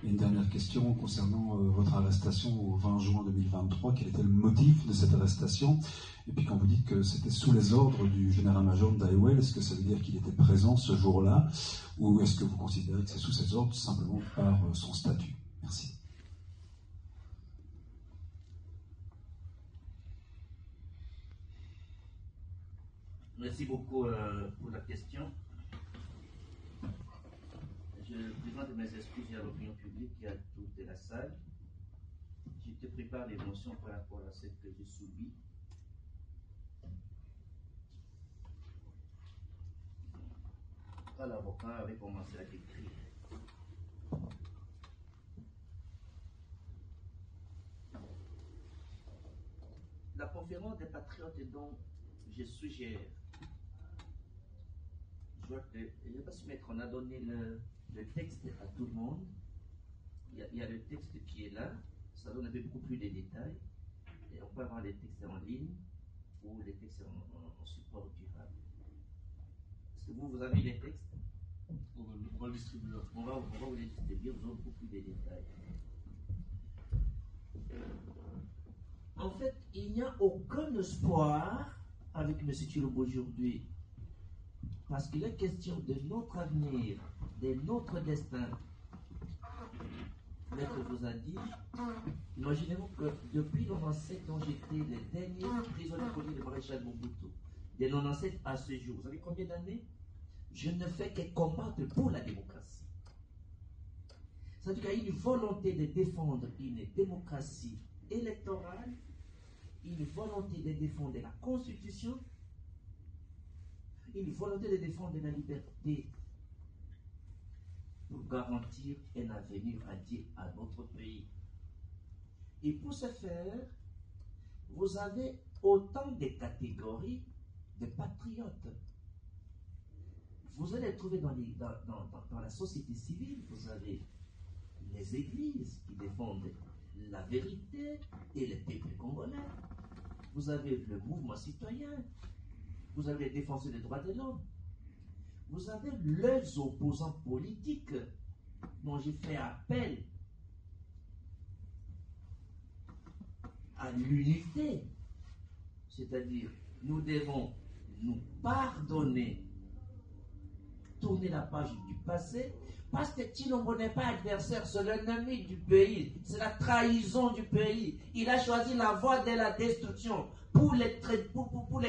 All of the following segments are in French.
Et une dernière question concernant votre arrestation au 20 juin 2023. Quel était le motif de cette arrestation? Et puis quand vous dites que c'était sous les ordres du général-major Ndaiwel, est-ce que ça veut dire qu'il était présent ce jour-là? Ou est-ce que vous considérez que c'est sous ses ordres simplement par son statut? Merci. Merci beaucoup pour la question. Je présente mes excuses à l'opinion publique et à toute la salle. Je te prépare l'émotion par rapport à ce que j'ai subi. Quand l'avocat avait commencé à décrire. La conférence des patriotes dont je suggère, je ne vais pas se mettre, on a donné le texte à tout le monde. Il y a le texte qui est là, ça donne un peu beaucoup plus de détails. Et on peut avoir les textes en ligne ou les textes en support durable. Est-ce que vous avez les textes? On va le distribuer. On va vous les distribuer, vous aurez beaucoup plus de détails. En fait, il n'y a aucun espoir avec M. Tshilombo aujourd'hui. Parce qu'il est question de notre avenir, de notre destin. Maître vous a dit, imaginez-vous que depuis 97 dont j'étais le dernier prisonnier politique de maréchal Mobutu, de 97 à ce jour, vous savez combien d'années? Je ne fais que combattre pour la démocratie. C'est-à-dire qu'il y a une volonté de défendre une démocratie électorale, une volonté de défendre la Constitution, une volonté de défendre la liberté pour garantir un avenir radieux à notre pays. Et pour ce faire, vous avez autant de catégories de patriotes. Vous allez trouver dans la société civile, vous avez les églises qui défendent la vérité et le peuple congolais. Vous avez le mouvement citoyen. Vous avez les défenseurs des droits de l'homme. Vous avez les opposants politiques dont j'ai fait appel à l'unité. C'est-à-dire, nous devons nous pardonner, tourner la page du passé, parce que Tshilombo n'est pas adversaire, c'est l'ennemi du pays, c'est la trahison du pays. Il a choisi la voie de la destruction. Pour les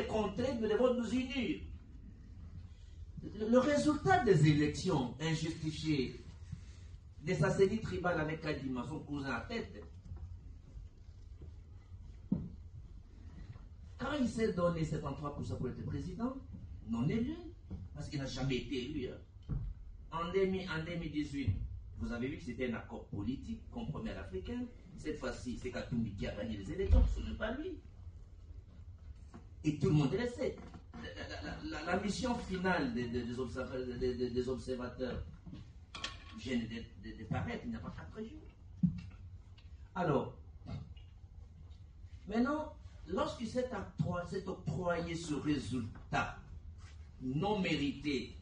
contrer, nous devons nous unir. Le résultat des élections injustifiées de Sasseni tribal avec Kadima, son cousin à tête, quand il s'est donné 73% pour être président, non élu, parce qu'il n'a jamais été élu. En 2018, vous avez vu que c'était un accord politique, compromis à l'africain. Cette fois-ci, c'est Katumbi qui a gagné les élections, ce n'est pas lui. Et tout le monde le sait. La mission finale des observateurs vient de paraître, il n'y a pas 4 jours. Alors, maintenant, lorsqu'il s'est octroyé ce résultat non mérité